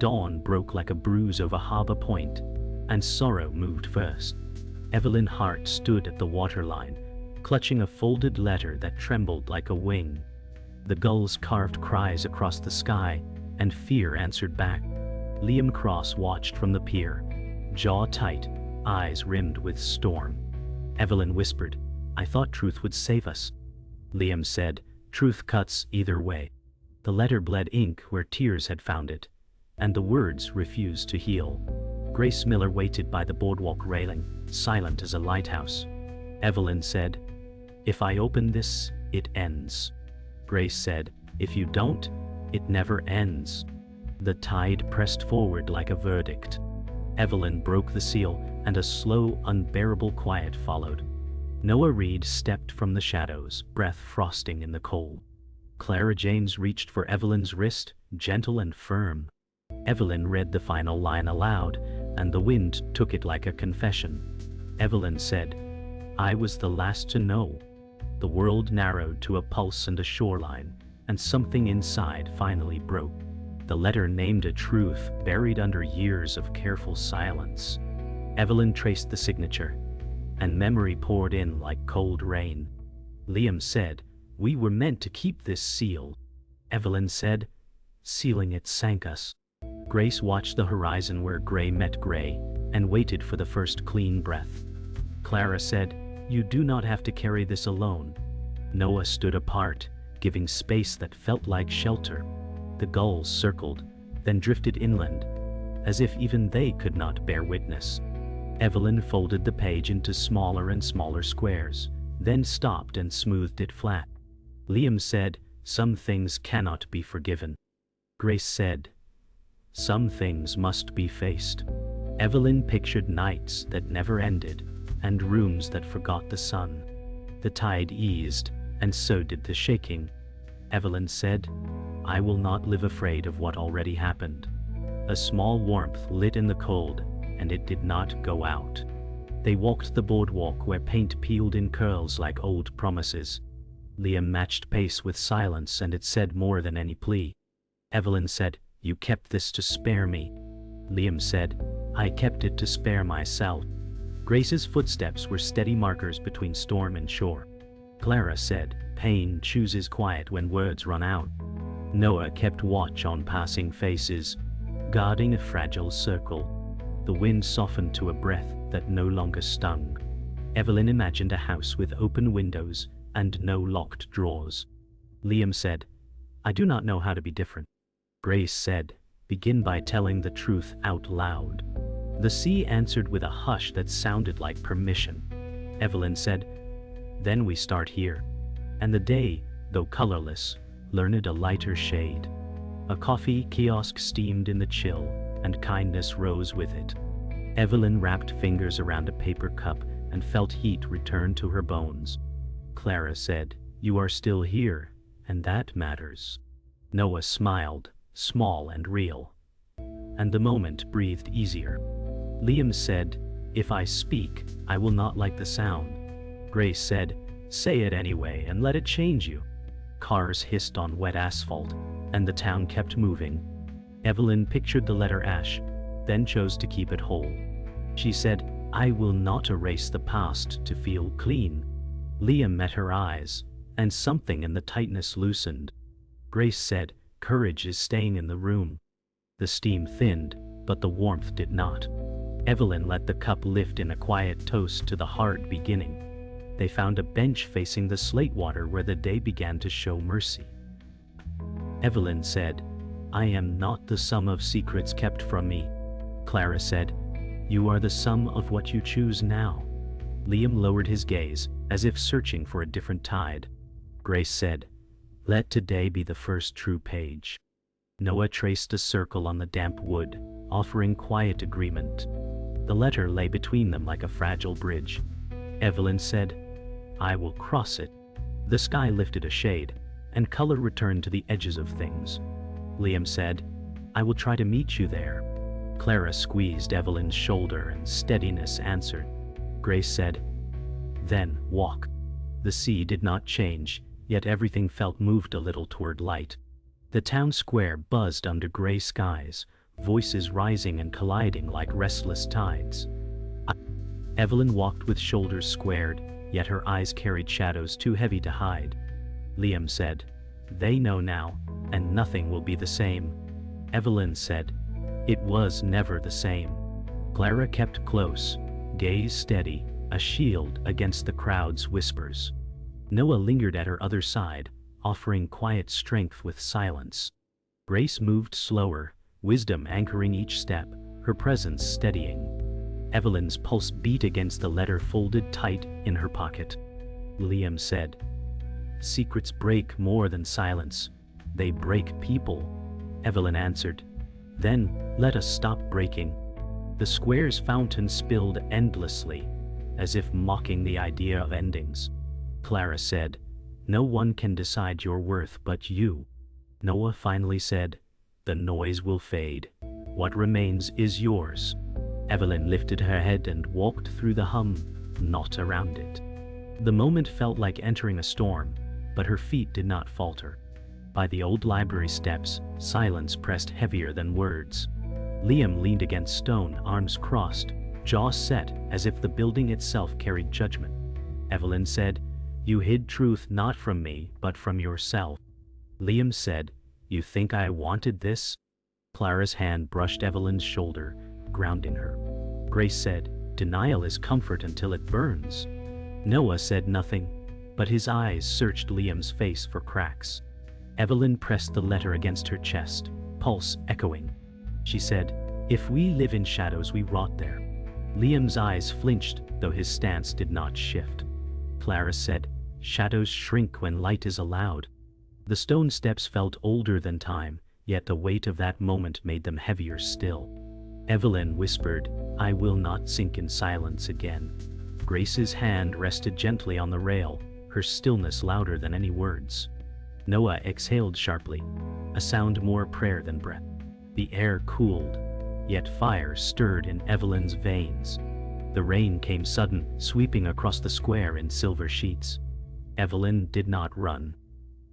Dawn broke like a bruise over Harbor Point, and sorrow moved first. Evelyn Hart stood at the waterline, clutching a folded letter that trembled like a wing. The gulls carved cries across the sky, and fear answered back. Liam Cross watched from the pier, jaw tight, eyes rimmed with storm. Evelyn whispered, "I thought truth would save us." Liam said, "Truth cuts either way." The letter bled ink where tears had found it, and the words refused to heal. Grace Miller waited by the boardwalk railing, silent as a lighthouse. Evelyn said, "If I open this, it ends." Grace said, "If you don't, it never ends." The tide pressed forward like a verdict. Evelyn broke the seal, and a slow, unbearable quiet followed. Noah Reed stepped from the shadows, breath frosting in the cold. Clara James reached for Evelyn's wrist, gentle and firm. Evelyn read the final line aloud, and the wind took it like a confession. Evelyn said, "I was the last to know." The world narrowed to a pulse and a shoreline, and something inside finally broke. The letter named a truth buried under years of careful silence. Evelyn traced the signature, and memory poured in like cold rain. Liam said, "We were meant to keep this sealed." Evelyn said, "Sealing it sank us." Grace watched the horizon where gray met gray, and waited for the first clean breath. Clara said, "You do not have to carry this alone." Noah stood apart, giving space that felt like shelter. The gulls circled, then drifted inland, as if even they could not bear witness. Evelyn folded the page into smaller and smaller squares, then stopped and smoothed it flat. Liam said, "Some things cannot be forgiven." Grace said, "Some things must be faced." Evelyn pictured nights that never ended, and rooms that forgot the sun. The tide eased, and so did the shaking. Evelyn said, "I will not live afraid of what already happened." A small warmth lit in the cold, and it did not go out. They walked the boardwalk where paint peeled in curls like old promises. Liam matched pace with silence, and it said more than any plea. Evelyn said, "You kept this to spare me." Liam said, "I kept it to spare myself." Grace's footsteps were steady markers between storm and shore. Clara said, "Pain chooses quiet when words run out." Noah kept watch on passing faces, guarding a fragile circle. The wind softened to a breath that no longer stung. Evelyn imagined a house with open windows and no locked drawers. Liam said, "I do not know how to be different." Grace said, "Begin by telling the truth out loud." The sea answered with a hush that sounded like permission. Evelyn said, "Then we start here." And the day, though colorless, learned a lighter shade. A coffee kiosk steamed in the chill, and kindness rose with it. Evelyn wrapped fingers around a paper cup and felt heat return to her bones. Clara said, "You are still here, and that matters." Noah smiled, small and real. And the moment breathed easier. Liam said, "If I speak, I will not like the sound." Grace said, "Say it anyway and let it change you." Cars hissed on wet asphalt, and the town kept moving. Evelyn pictured the letter ash, then chose to keep it whole. She said, "I will not erase the past to feel clean." Liam met her eyes, and something in the tightness loosened. Grace said, "Courage is staying in the room." The steam thinned, but the warmth did not. Evelyn let the cup lift in a quiet toast to the hard beginning. They found a bench facing the slate water where the day began to show mercy. Evelyn said, "I am not the sum of secrets kept from me." Clara said, "You are the sum of what you choose now." Liam lowered his gaze, as if searching for a different tide. Grace said, "Let today be the first true page." Noah traced a circle on the damp wood, offering quiet agreement. The letter lay between them like a fragile bridge. Evelyn said, "I will cross it." The sky lifted a shade, and color returned to the edges of things. Liam said, "I will try to meet you there." Clara squeezed Evelyn's shoulder, and steadiness answered. Grace said, "Then walk." The sea did not change, yet everything felt moved a little toward light. The town square buzzed under gray skies, voices rising and colliding like restless tides. Evelyn walked with shoulders squared, yet her eyes carried shadows too heavy to hide. Liam said, "They know now, and nothing will be the same." Evelyn said, "It was never the same." Clara kept close, gaze steady, a shield against the crowd's whispers. Noah lingered at her other side, offering quiet strength with silence. Grace moved slower, wisdom anchoring each step, her presence steadying. Evelyn's pulse beat against the letter folded tight in her pocket. Liam said, "Secrets break more than silence. They break people." Evelyn answered, "Then, let us stop breaking." The square's fountain spilled endlessly, as if mocking the idea of endings. Clara said, "No one can decide your worth but you." Noah finally said, "The noise will fade. What remains is yours." Evelyn lifted her head and walked through the hum, not around it. The moment felt like entering a storm, but her feet did not falter. By the old library steps, silence pressed heavier than words. Liam leaned against stone, arms crossed, jaw set, as if the building itself carried judgment. Evelyn said, "You hid truth not from me, but from yourself." Liam said, "You think I wanted this?" Clara's hand brushed Evelyn's shoulder, grounding her. Grace said, "Denial is comfort until it burns." Noah said nothing, but his eyes searched Liam's face for cracks. Evelyn pressed the letter against her chest, pulse echoing. She said, "If we live in shadows, we rot there." Liam's eyes flinched, though his stance did not shift. Clara said, "Shadows shrink when light is allowed." The stone steps felt older than time, yet the weight of that moment made them heavier still. Evelyn whispered, "I will not sink in silence again." Grace's hand rested gently on the rail, her stillness louder than any words. Noah exhaled sharply, a sound more prayer than breath. The air cooled, yet fire stirred in Evelyn's veins. The rain came sudden, sweeping across the square in silver sheets. Evelyn did not run.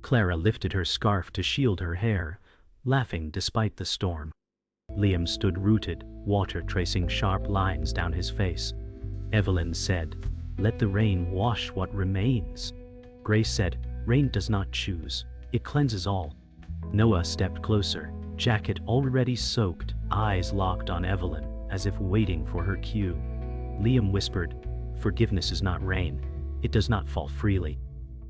Clara lifted her scarf to shield her hair, laughing despite the storm. Liam stood rooted, water tracing sharp lines down his face. Evelyn said, "Let the rain wash what remains." Grace said, "Rain does not choose, it cleanses all." Noah stepped closer, jacket already soaked, eyes locked on Evelyn, as if waiting for her cue. Liam whispered, "Forgiveness is not rain, it does not fall freely."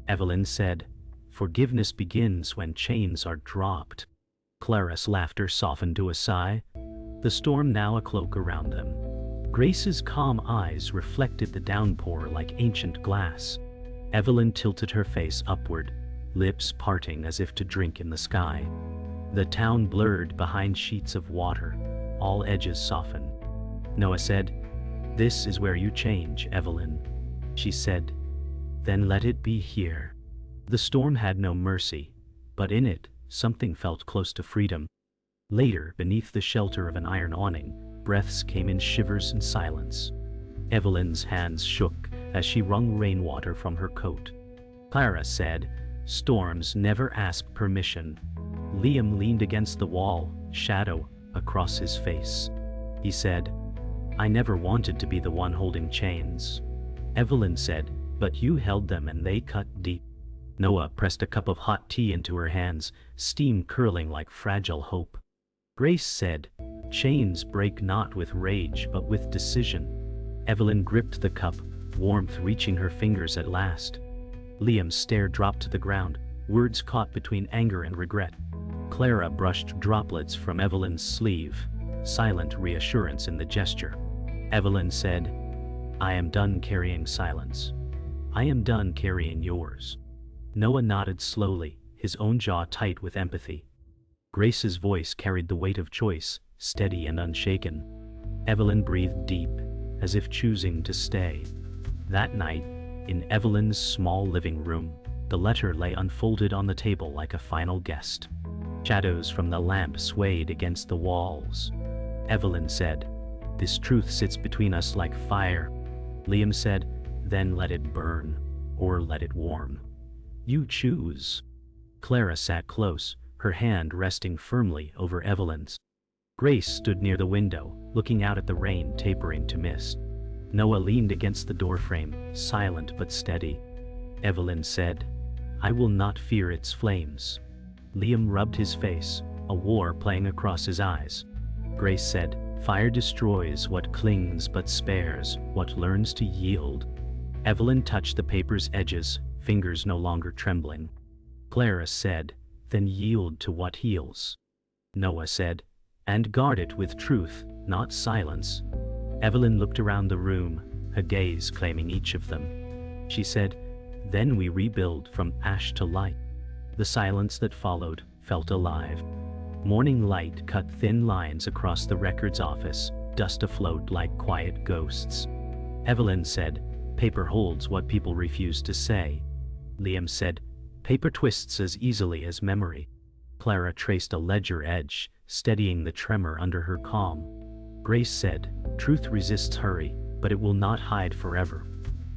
Evelyn said, "Forgiveness begins when chains are dropped." Clara's laughter softened to a sigh, the storm now a cloak around them. Grace's calm eyes reflected the downpour like ancient glass. Evelyn tilted her face upward, lips parting as if to drink in the sky. The town blurred behind sheets of water, all edges softened. Noah said, "This is where you change, Evelyn." She said, "Then let it be here." The storm had no mercy, but in it, something felt close to freedom. Later, beneath the shelter of an iron awning, breaths came in shivers and silence. Evelyn's hands shook as she wrung rainwater from her coat. Clara said, "Storms never ask permission." Liam leaned against the wall, shadow across his face. He said, "I never wanted to be the one holding chains." Evelyn said, "But you held them and they cut deep." Noah pressed a cup of hot tea into her hands, steam curling like fragile hope. Grace said, "Chains break not with rage but with decision." Evelyn gripped the cup, warmth reaching her fingers at last. Liam's stare dropped to the ground, words caught between anger and regret. Clara brushed droplets from Evelyn's sleeve, silent reassurance in the gesture. Evelyn said, "I am done carrying silence. I am done carrying yours." Noah nodded slowly, his own jaw tight with empathy. Grace's voice carried the weight of choice, steady and unshaken. Evelyn breathed deep, as if choosing to stay. That night, in Evelyn's small living room, the letter lay unfolded on the table like a final guest. Shadows from the lamp swayed against the walls. Evelyn said, "This truth sits between us like fire." Liam said, "Then let it burn, or let it warm. You choose." Clara sat close, her hand resting firmly over Evelyn's. Grace stood near the window, looking out at the rain tapering to mist. Noah leaned against the doorframe, silent but steady. Evelyn said, "I will not fear its flames." Liam rubbed his face, a war playing across his eyes. Grace said, "Fire destroys what clings but spares what learns to yield." Evelyn touched the paper's edges, fingers no longer trembling. Clara said, "Then yield to what heals." Noah said, "And guard it with truth, not silence." Evelyn looked around the room, her gaze claiming each of them. She said, "Then we rebuild from ash to light." The silence that followed felt alive. Morning light cut thin lines across the records office, dust afloat like quiet ghosts. Evelyn said, "Paper holds what people refuse to say." Liam said, "Paper twists as easily as memory." Clara traced a ledger edge, steadying the tremor under her calm. Grace said, "Truth resists hurry, but it will not hide forever."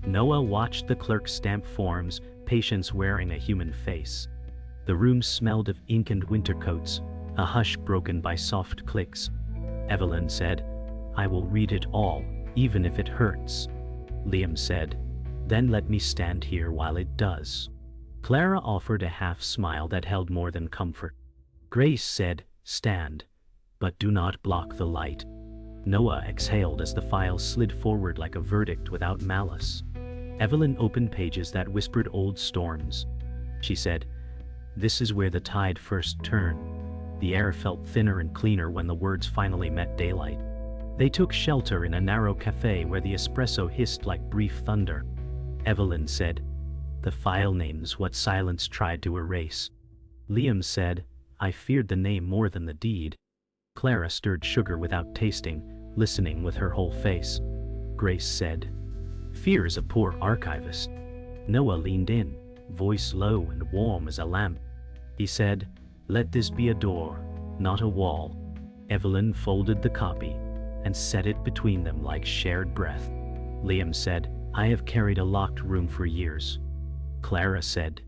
Noah watched the clerk stamp forms, patience wearing a human face. The room smelled of ink and winter coats, a hush broken by soft clicks. Evelyn said, "I will read it all, even if it hurts." Liam said, "Then let me stand here while it does." Clara offered a half smile that held more than comfort. Grace said, "Stand, but do not block the light." Noah exhaled as the file slid forward like a verdict without malice. Evelyn opened pages that whispered old storms. She said, "This is where the tide first turned." The air felt thinner and cleaner when the words finally met daylight. They took shelter in a narrow cafe where the espresso hissed like brief thunder. Evelyn said, "The file names what silence tried to erase." Liam said, "I feared the name more than the deed." Clara stirred sugar without tasting, listening with her whole face. Grace said, "Fear is a poor archivist." Noah leaned in, voice low and warm as a lamp. He said, "Let this be a door, not a wall." Evelyn folded the copy and set it between them like shared breath. Liam said, "I have carried a locked room for years." Clara said,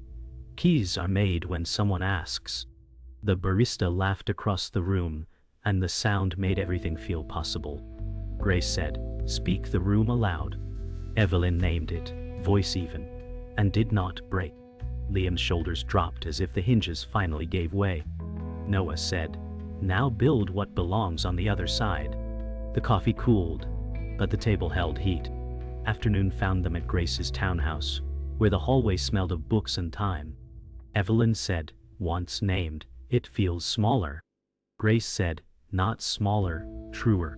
"Keys are made when someone asks." The barista laughed across the room, and the sound made everything feel possible. Grace said, "Speak the room aloud." Evelyn named it, voice even, and did not break. Liam's shoulders dropped as if the hinges finally gave way. Noah said, "Now build what belongs on the other side." The coffee cooled, but the table held heat. Afternoon found them at Grace's townhouse, where the hallway smelled of books and time. Evelyn said, once named, "It feels smaller." Grace said, "Not smaller, truer."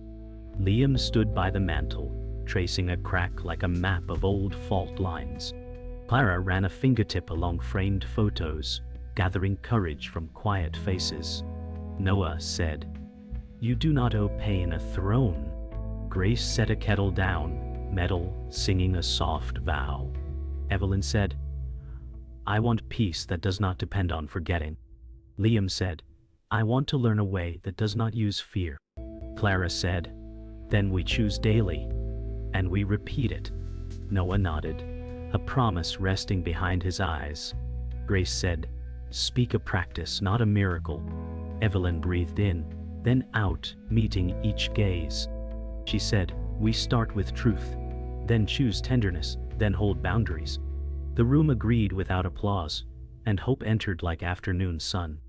Liam stood by the mantel, tracing a crack like a map of old fault lines. Clara ran a fingertip along framed photos, gathering courage from quiet faces. Noah said, "You do not owe pain a throne." Grace set a kettle down, metal, singing a soft vow. Evelyn said, "I want peace that does not depend on forgetting." Liam said, "I want to learn a way that does not use fear." Clara said, "Then we choose daily, and we repeat it." Noah nodded, a promise resting behind his eyes. Grace said, "Speak a practice, not a miracle." Evelyn breathed in, then out, meeting each gaze. She said, "We start with truth, then choose tenderness, then hold boundaries." The room agreed without applause, and hope entered like afternoon sun.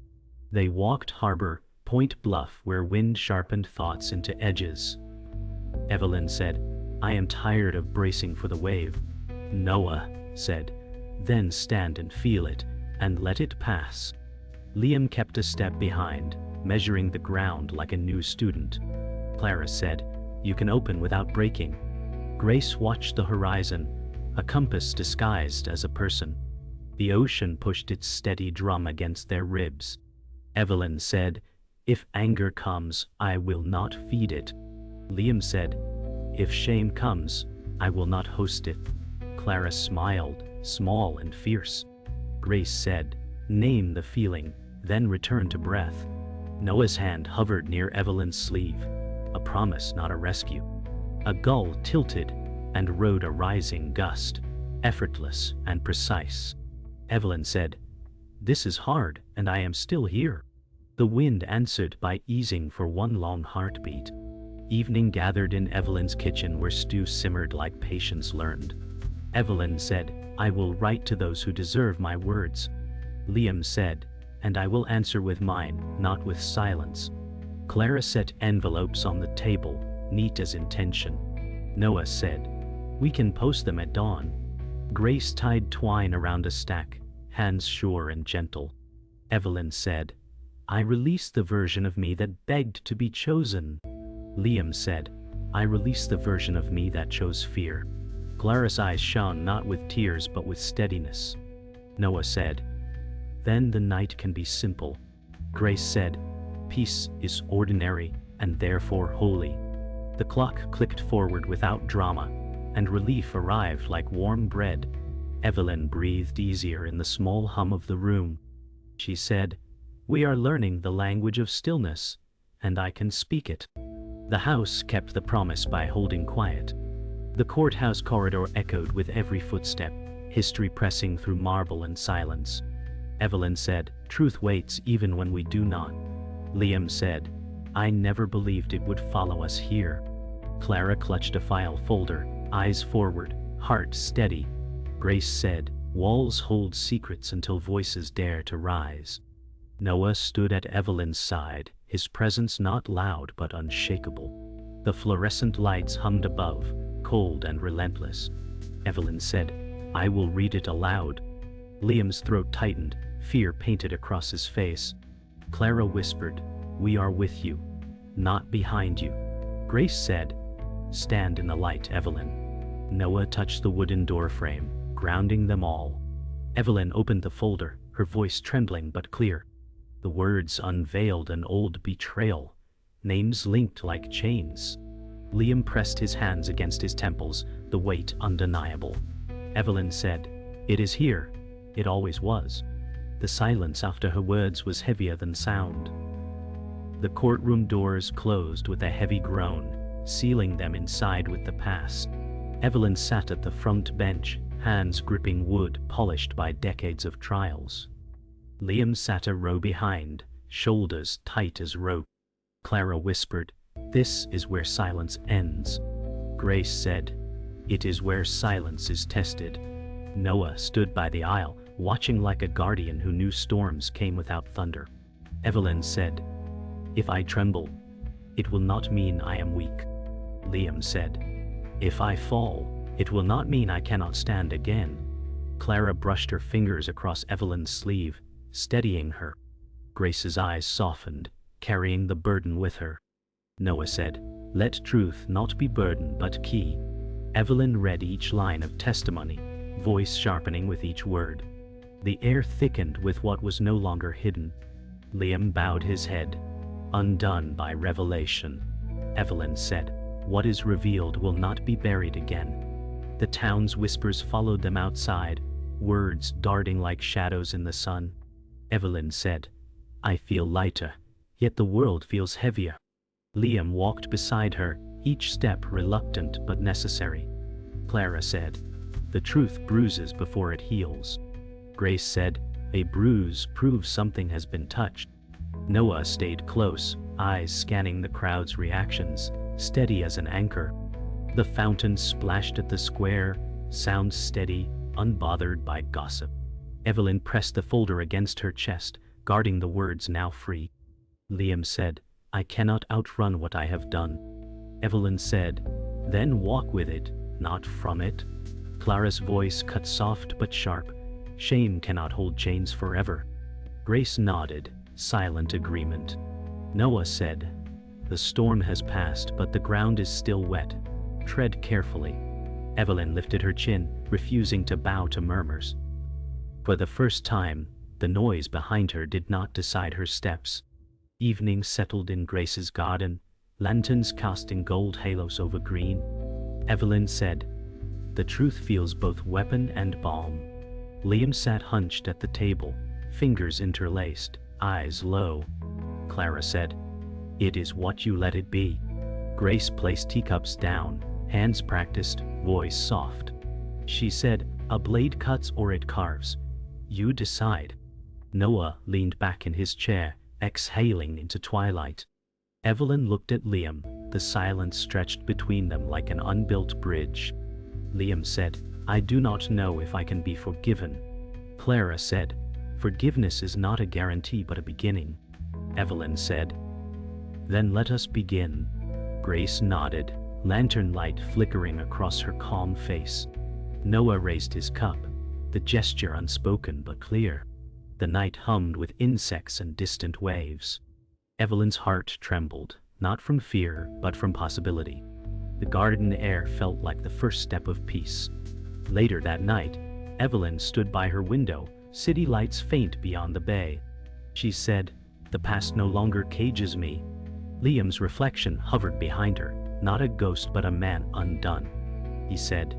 They walked harbor, Point Bluff, where wind sharpened thoughts into edges. Evelyn said, "I am tired of bracing for the wave." Noah said, "Then stand and feel it, and let it pass." Liam kept a step behind, measuring the ground like a new student. Clara said, "You can open without breaking." Grace watched the horizon, a compass disguised as a person. The ocean pushed its steady drum against their ribs. Evelyn said, "If anger comes, I will not feed it." Liam said, "If shame comes, I will not host it." Clara smiled, small and fierce. Grace said, "Name the feeling, then return to breath." Noah's hand hovered near Evelyn's sleeve, a promise, not a rescue. A gull tilted and rode a rising gust, effortless and precise. Evelyn said, "This is hard, and I am still here." The wind answered by easing for one long heartbeat. Evening gathered in Evelyn's kitchen where stew simmered like patience learned. Evelyn said, "I will write to those who deserve my words." Liam said, "And I will answer with mine, not with silence." Clara set envelopes on the table, neat as intention. Noah said, "We can post them at dawn." Grace tied twine around a stack, hands sure and gentle. Evelyn said, "I release the version of me that begged to be chosen." Liam said, "I release the version of me that chose fear." Clara's eyes shone not with tears but with steadiness. Noah said, "Then the night can be simple." Grace said, "Peace is ordinary and therefore holy." The clock clicked forward without drama, and relief arrived like warm bread. Evelyn breathed easier in the small hum of the room. She said, "We are learning the language of stillness, and I can speak it." The house kept the promise by holding quiet. The courthouse corridor echoed with every footstep, history pressing through marble and silence. Evelyn said, "Truth waits even when we do not." Liam said, "I never believed it would follow us here." Clara clutched a file folder, eyes forward, heart steady. Grace said, "Walls hold secrets until voices dare to rise." Noah stood at Evelyn's side, his presence not loud but unshakable. The fluorescent lights hummed above, cold and relentless. Evelyn said, "I will read it aloud." Liam's throat tightened, fear painted across his face. Clara whispered, "We are with you, not behind you." Grace said, "Stand in the light, Evelyn." Noah touched the wooden doorframe, grounding them all. Evelyn opened the folder, her voice trembling but clear. The words unveiled an old betrayal, names linked like chains. Liam pressed his hands against his temples, the weight undeniable. Evelyn said, "It is here. It always was." The silence after her words was heavier than sound. The courtroom doors closed with a heavy groan, sealing them inside with the past. Evelyn sat at the front bench, hands gripping wood polished by decades of trials. Liam sat a row behind, shoulders tight as rope. Clara whispered, "This is where silence ends." Grace said, "It is where silence is tested." Noah stood by the aisle, watching like a guardian who knew storms came without thunder. Evelyn said, "If I tremble, it will not mean I am weak." Liam said, "If I fall, it will not mean I cannot stand again." Clara brushed her fingers across Evelyn's sleeve, steadying her. Grace's eyes softened, carrying the burden with her. Noah said, "Let truth not be burden but key." Evelyn read each line of testimony, voice sharpening with each word. The air thickened with what was no longer hidden. Liam bowed his head, undone by revelation. Evelyn said, "What is revealed will not be buried again." The town's whispers followed them outside, words darting like shadows in the sun. Evelyn said, "I feel lighter, yet the world feels heavier." Liam walked beside her, each step reluctant but necessary. Clara said, "The truth bruises before it heals." Grace said, "A bruise proves something has been touched." Noah stayed close, eyes scanning the crowd's reactions, steady as an anchor. The fountain splashed at the square, sound steady, unbothered by gossip. Evelyn pressed the folder against her chest, guarding the words now free. Liam said, "I cannot outrun what I have done." Evelyn said, "Then walk with it, not from it." Clara's voice cut soft but sharp. "Shame cannot hold chains forever." Grace nodded, silent agreement. Noah said, "The storm has passed but the ground is still wet. Tread carefully." Evelyn lifted her chin, refusing to bow to murmurs. For the first time, the noise behind her did not decide her steps. Evening settled in Grace's garden, lanterns casting gold halos over green. Evelyn said, "The truth feels both weapon and balm." Liam sat hunched at the table, fingers interlaced, eyes low. Clara said, "It is what you let it be." Grace placed teacups down, hands practiced, voice soft. She said, "A blade cuts or it carves. You decide." Noah leaned back in his chair, exhaling into twilight. Evelyn looked at Liam, the silence stretched between them like an unbuilt bridge. Liam said, "I do not know if I can be forgiven." Clara said, "Forgiveness is not a guarantee but a beginning." Evelyn said, "Then let us begin." Grace nodded, lantern light flickering across her calm face. Noah raised his cup, the gesture unspoken but clear. The night hummed with insects and distant waves. Evelyn's heart trembled, not from fear but from possibility. The garden air felt like the first step of peace. Later that night, Evelyn stood by her window, city lights faint beyond the bay. She said, "The past no longer cages me." Liam's reflection hovered behind her, not a ghost but a man undone. He said,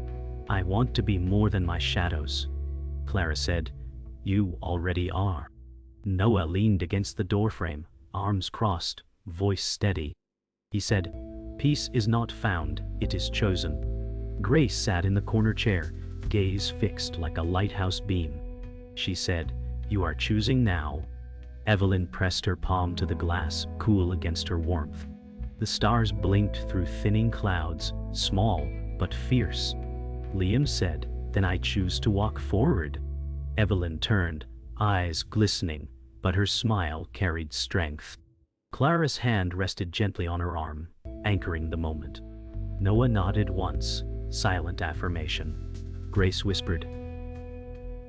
"I want to be more than my shadows." Clara said, "You already are." Noah leaned against the doorframe, arms crossed, voice steady. He said, "Peace is not found, it is chosen." Grace sat in the corner chair, gaze fixed like a lighthouse beam. She said, "You are choosing now." Evelyn pressed her palm to the glass, cool against her warmth. The stars blinked through thinning clouds, small but fierce. Liam said, "Then I choose to walk forward." Evelyn turned, eyes glistening, but her smile carried strength. Clara's hand rested gently on her arm, anchoring the moment. Noah nodded once, silent affirmation. Grace whispered,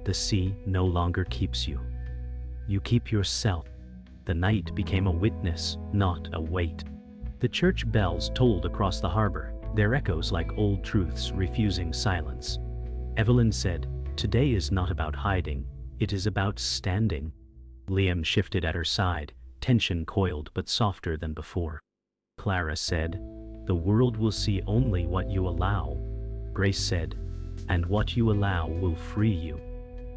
"The sea no longer keeps you. You keep yourself." The night became a witness, not a weight. The church bells tolled across the harbor, their echoes like old truths refusing silence. Evelyn said, "Today is not about hiding, it is about standing." Liam shifted at her side, tension coiled but softer than before. Clara said, "The world will see only what you allow." Grace said, "And what you allow will free you."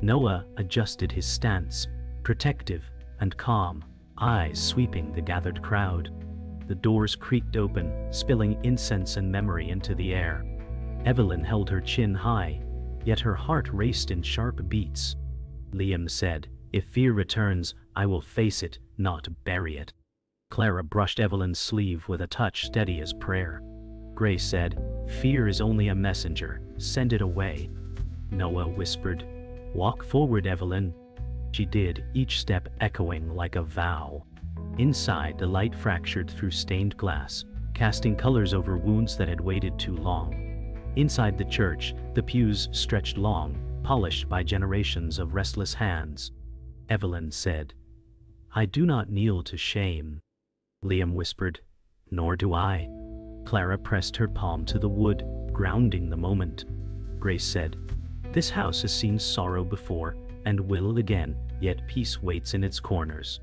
Noah adjusted his stance, protective and calm, eyes sweeping the gathered crowd. The doors creaked open, spilling incense and memory into the air. Evelyn held her chin high, yet her heart raced in sharp beats. Liam said, "If fear returns, I will face it, not bury it." Clara brushed Evelyn's sleeve with a touch steady as prayer. Grace said, "Fear is only a messenger, send it away." Noah whispered, "Walk forward, Evelyn." She did, each step echoing like a vow. Inside, the light fractured through stained glass, casting colors over wounds that had waited too long. Inside the church, the pews stretched long, polished by generations of restless hands. Evelyn said, "I do not kneel to shame." Liam whispered, "Nor do I." Clara pressed her palm to the wood, grounding the moment. Grace said, "This house has seen sorrow before, and will again, yet peace waits in its corners."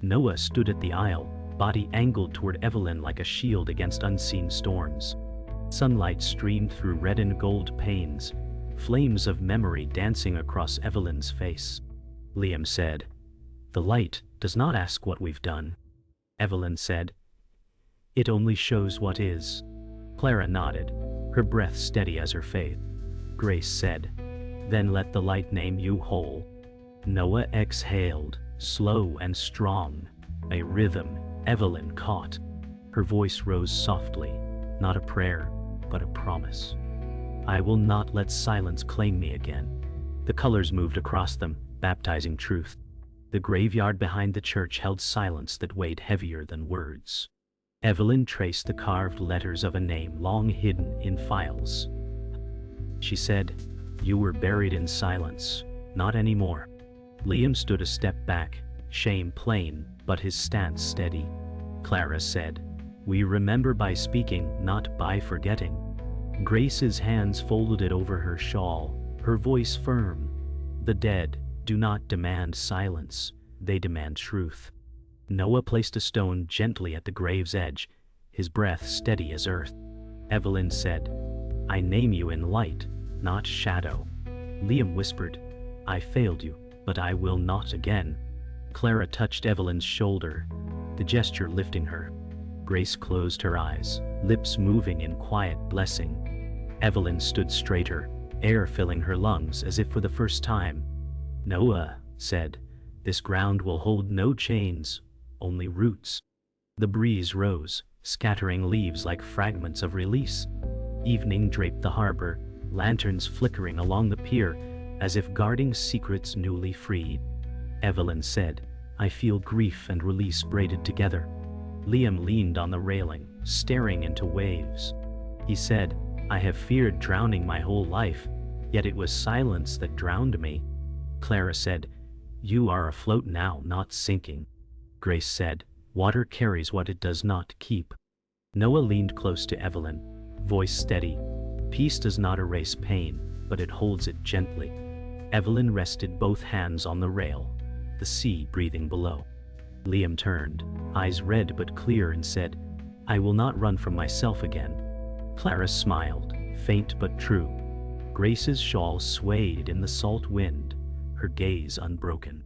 Noah stood at the aisle, body angled toward Evelyn like a shield against unseen storms. Sunlight streamed through red and gold panes, flames of memory dancing across Evelyn's face. Liam said, "The light does not ask what we've done." Evelyn said, "It only shows what is." Clara nodded, her breath steady as her faith. Grace said, "Then let the light name you whole." Noah exhaled, slow and strong, a rhythm Evelyn caught. Her voice rose softly, not a prayer, but a promise. "I will not let silence claim me again." The colors moved across them, baptizing truth. The graveyard behind the church held silence that weighed heavier than words. Evelyn traced the carved letters of a name long hidden in files. She said, "You were buried in silence, not anymore." Liam stood a step back, shame plain, but his stance steady. Clara said, "We remember by speaking, not by forgetting." Grace's hands folded over her shawl, her voice firm. "The dead do not demand silence, they demand truth." Noah placed a stone gently at the grave's edge, his breath steady as earth. Evelyn said, "I name you in light, not shadow." Liam whispered, "I failed you, but I will not again." Clara touched Evelyn's shoulder, the gesture lifting her. Grace closed her eyes, lips moving in quiet blessing. Evelyn stood straighter, air filling her lungs as if for the first time. "Noah said, 'This ground will hold no chains, only roots. The breeze rose, scattering leaves like fragments of release. Evening draped the harbor, lanterns flickering along the pier, as if guarding secrets newly freed. Evelyn said, "I feel grief and release braided together." Liam leaned on the railing, staring into waves. He said, "I have feared drowning my whole life, yet it was silence that drowned me." Clara said, "You are afloat now, not sinking." Grace said, "Water carries what it does not keep." Noah leaned close to Evelyn, voice steady. "Peace does not erase pain, but it holds it gently." Evelyn rested both hands on the rail, the sea breathing below. Liam turned, eyes red but clear, and said, "I will not run from myself again." Clara smiled, faint but true. Grace's shawl swayed in the salt wind, her gaze unbroken.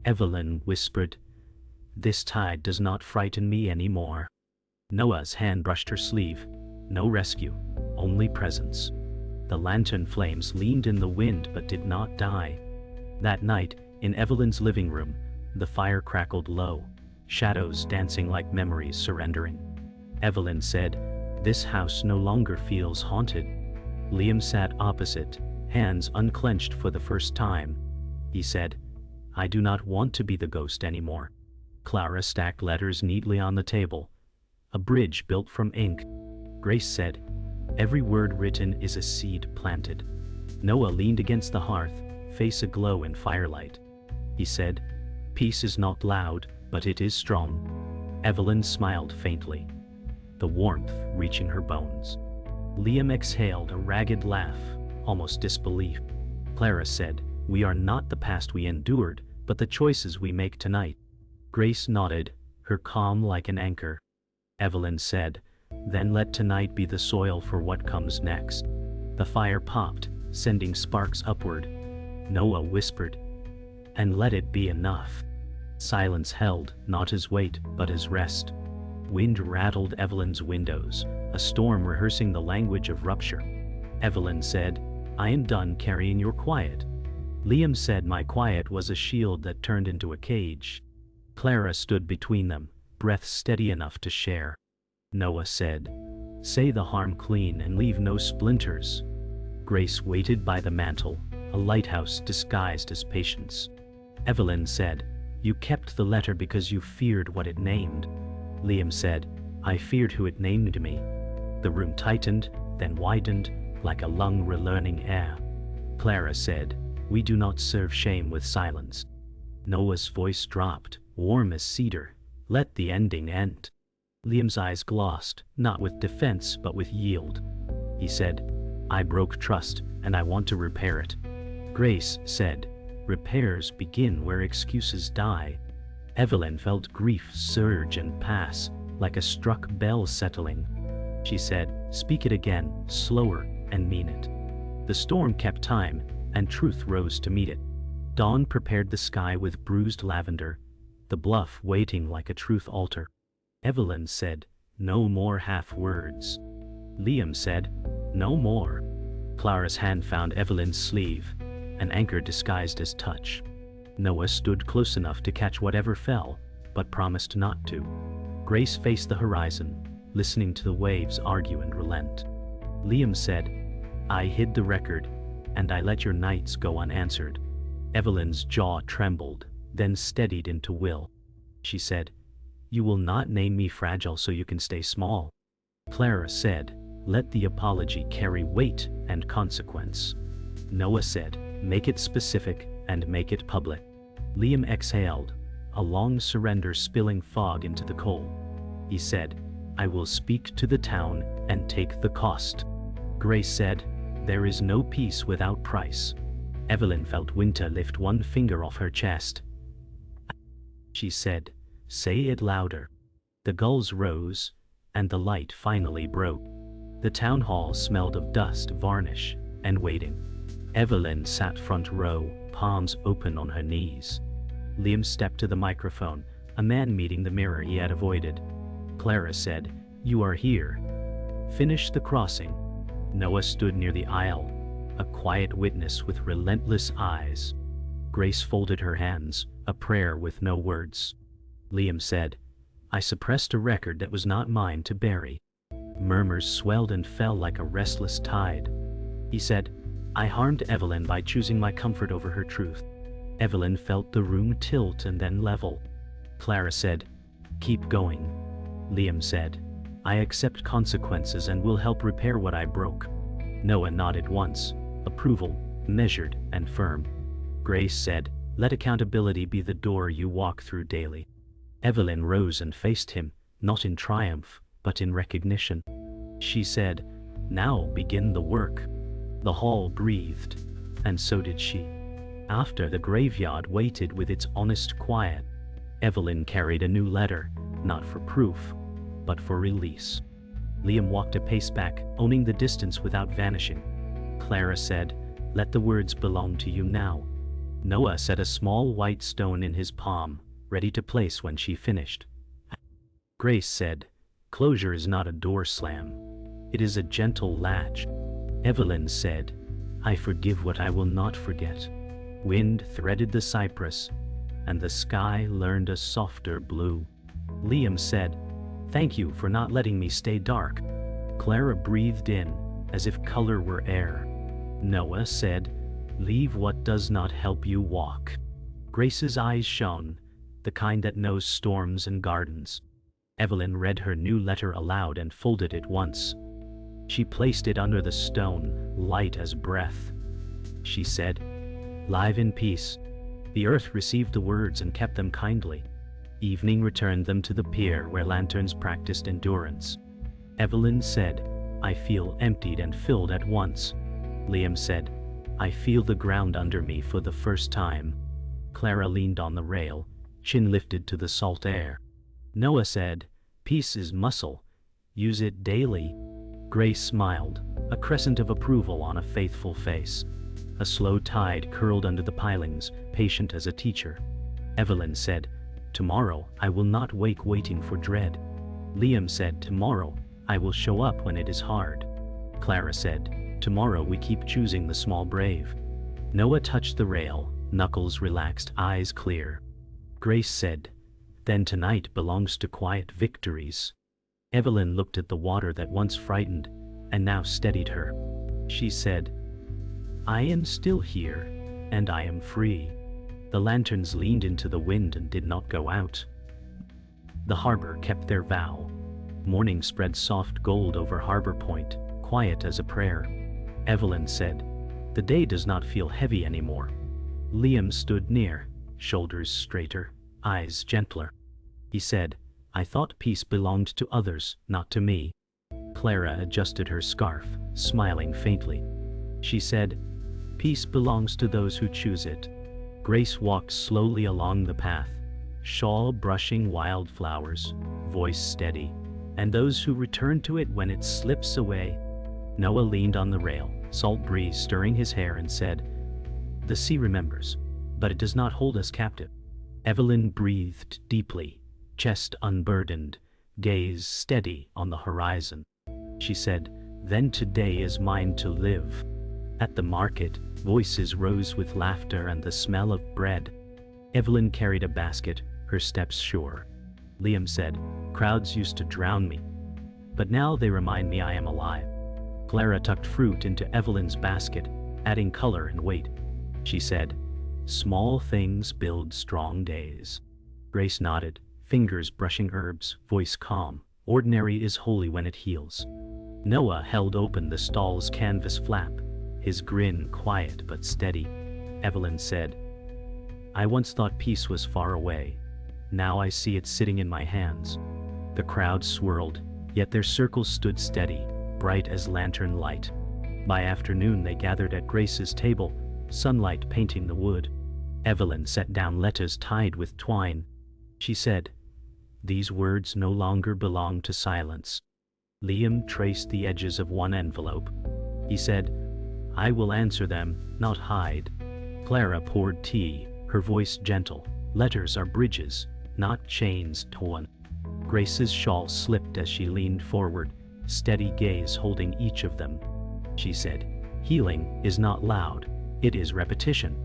Evelyn whispered, "This tide does not frighten me anymore." Noah's hand brushed her sleeve. No rescue, only presence. The lantern flames leaned in the wind but did not die. That night, in Evelyn's living room, the fire crackled low, shadows dancing like memories surrendering. Evelyn said, "This house no longer feels haunted." Liam sat opposite, hands unclenched for the first time. He said, "I do not want to be the ghost anymore." Clara stacked letters neatly on the table. A bridge built from ink. Grace said, "Every word written is a seed planted." Noah leaned against the hearth, face aglow in firelight. He said, "Peace is not loud, but it is strong." Evelyn smiled faintly, the warmth reaching her bones. Liam exhaled a ragged laugh, almost disbelief. Clara said, "We are not the past we endured, but the choices we make tonight." Grace nodded, her calm like an anchor. Evelyn said, "Then let tonight be the soil for what comes next." The fire popped, sending sparks upward. Noah whispered, "And let it be enough." Silence held, not as weight, but as rest. Wind rattled Evelyn's windows, a storm rehearsing the language of rupture. Evelyn said, "I am done carrying your quiet." Liam said my quiet was a shield that turned into a cage. Clara stood between them, breath steady enough to share. Noah said, "Say the harm clean and leave no splinters." Grace waited by the mantel, a lighthouse disguised as patience. Evelyn said, "You kept the letter because you feared what it named." Liam said, "I feared who it named me." The room tightened, then widened, like a lung relearning air. Clara said, "We do not serve shame with silence." Noah's voice dropped, warm as cedar. "Let the ending end." Liam's eyes glossed, not with defense but with yield. He said, "I broke trust, and I want to repair it." Grace said, "Repairs begin where excuses die." Evelyn felt grief surge and pass, like a struck bell settling. She said, "Speak it again, slower, and mean it." The storm kept time, and truth rose to meet it. Dawn prepared the sky with bruised lavender, the bluff waiting like a truth altar. Evelyn said, "No more half words." Liam said, "No more." Clara's hand found Evelyn's sleeve, an anchor disguised as touch. Noah stood close enough to catch whatever fell, but promised not to. Grace faced the horizon, listening to the waves argue and relent. Liam said, "I hid the record, and I let your nights go unanswered." Evelyn's jaw trembled, then steadied into will. She said, "You will not name me fragile so you can stay small." Clara said, "Let the apology carry weight and consequence." Noah said, "Make it specific and make it public." Liam exhaled, a long surrender spilling fog into the coal. He said, "I will speak to the town and take the cost." Grace said, "There is no peace without price." Evelyn felt winter lift one finger off her chest. She said, "Say it louder." The gulls rose, and the light finally broke. The town hall smelled of dust, varnish, and waiting. Evelyn sat front row, palms open on her knees. Liam stepped to the microphone, a man meeting the mirror he had avoided. Clara said, "You are here. Finish the crossing." Noah stood near the aisle, a quiet witness with relentless eyes. Grace folded her hands, a prayer with no words. Liam said, I suppressed a record that was not mine to bury. Murmurs swelled and fell like a restless tide. He said, I harmed Evelyn by choosing my comfort over her truth. Evelyn felt the room tilt and then level. Clara said, keep going. Liam said, I accept consequences and will help repair what I broke. Noah nodded once, approval, measured and firm. Grace said, let accountability be the door you walk through daily. Evelyn rose and faced him, not in triumph, but in recognition. She said, now begin the work. The hall breathed, and so did she. After the graveyard waited with its honest quiet, Evelyn carried a new letter, not for proof, but for release. Liam walked a pace back, owning the distance without vanishing. Clara said, let the words belong to you now. Noah set a small white stone in his palm, ready to place when she finished. Grace said, closure is not a door slam. It is a gentle latch. Evelyn said, I forgive what I will not forget. Wind threaded the cypress, and the sky learned a softer blue. Liam said, thank you for not letting me stay dark. Clara breathed in, as if color were air. Noah said, leave what does not help you walk. Grace's eyes shone, the kind that knows storms and gardens. Evelyn read her new letter aloud and folded it once. She placed it under the stone, light as breath. She said, live in peace. The earth received the words and kept them kindly. Evening returned them to the pier where lanterns practiced endurance. Evelyn said, I feel emptied and filled at once. Liam said, I feel the ground under me for the first time. Clara leaned on the rail, chin lifted to the salt air. Noah said, peace is muscle. Use it daily. Grace smiled, a crescent of approval on a faithful face. A slow tide curled under the pilings, patient as a teacher. Evelyn said, tomorrow I will not wake waiting for dread. Liam said, tomorrow I will show up when it is hard. Clara said, tomorrow we keep choosing the small brave. Noah touched the rail, knuckles relaxed, eyes clear. Grace said, then tonight belongs to quiet victories. Evelyn looked at the water that once frightened, and now steadied her. She said, I am still here, and I am free. The lanterns leaned into the wind and did not go out. The harbor kept their vow. Morning spread soft gold over Harbor Point, quiet as a prayer. Evelyn said, the day does not feel heavy anymore. Liam stood near, shoulders straighter, eyes gentler. He said, I thought peace belonged to others, not to me. Clara adjusted her scarf, smiling faintly. She said, peace belongs to those who choose it. Grace walked slowly along the path, shawl brushing wildflowers, voice steady, and those who return to it when it slips away. Noah leaned on the rail, salt breeze stirring his hair, and said, the sea remembers, but it does not hold us captive. Evelyn breathed deeply, chest unburdened, gaze steady on the horizon. She said, then today is mine to live. At the market, voices rose with laughter and the smell of bread. Evelyn carried a basket, her steps sure. Liam said, crowds used to drown me, but now they remind me I am alive. Clara tucked fruit into Evelyn's basket, adding color and weight. She said, small things build strong days. Grace nodded, fingers brushing herbs, voice calm. Ordinary is holy when it heals. Noah held open the stall's canvas flap, his grin quiet but steady. Evelyn said, I once thought peace was far away. Now I see it sitting in my hands. The crowd swirled, yet their circles stood steady, bright as lantern light. By afternoon they gathered at Grace's table, sunlight painting the wood. Evelyn set down letters tied with twine. She said, these words no longer belong to silence. Liam traced the edges of one envelope. He said, I will answer them, not hide. Clara poured tea, her voice gentle. Letters are bridges, not chains torn. Grace's shawl slipped as she leaned forward, steady gaze holding each of them. She said, healing is not loud, it is repetition.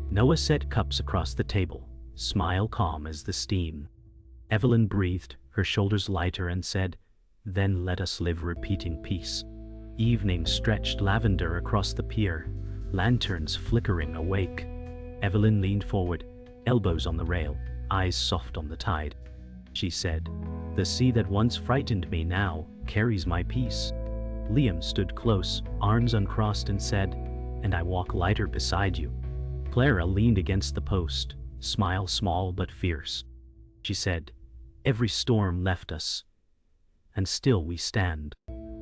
Noah set cups across the table, smile calm as the steam. Evelyn breathed, her shoulders lighter, and said, "Then let us live repeating peace." Evening stretched lavender across the pier, lanterns flickering awake. Evelyn leaned forward, elbows on the rail, eyes soft on the tide. She said, "The sea that once frightened me now carries my peace." Liam stood close, arms uncrossed, and said, "And I walk lighter beside you." Clara leaned against the post, smile small but fierce. She said, "Every storm left us, and still we stand."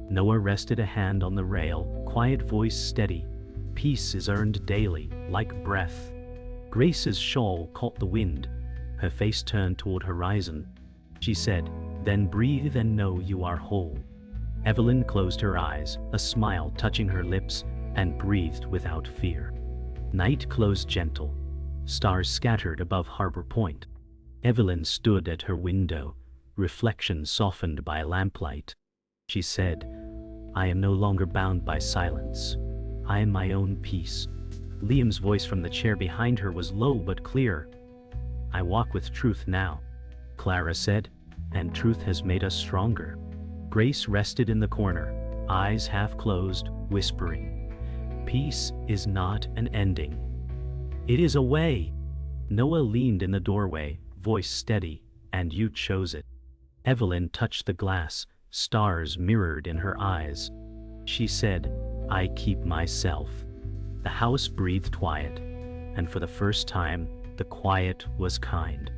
Noah rested a hand on the rail, quiet voice steady. "Peace is earned daily, like breath." Grace's shawl caught the wind, her face turned toward horizon. She said, "Then breathe and know you are whole." Evelyn closed her eyes, a smile touching her lips, and breathed without fear. Night closed gentle. Stars scattered above Harbor Point. Evelyn stood at her window, reflection softened by lamplight. She said, "I am no longer bound by silence. I am my own peace." Liam's voice from the chair behind her was low but clear. "I walk with truth now," Clara said, "and truth has made us stronger." Grace rested in the corner, eyes half closed, whispering, "Peace is not an ending. It is a way." Noah leaned in the doorway, voice steady, "And you chose it." Evelyn touched the glass, stars mirrored in her eyes. She said, "I keep myself." The house breathed quiet, and for the first time, the quiet was kind.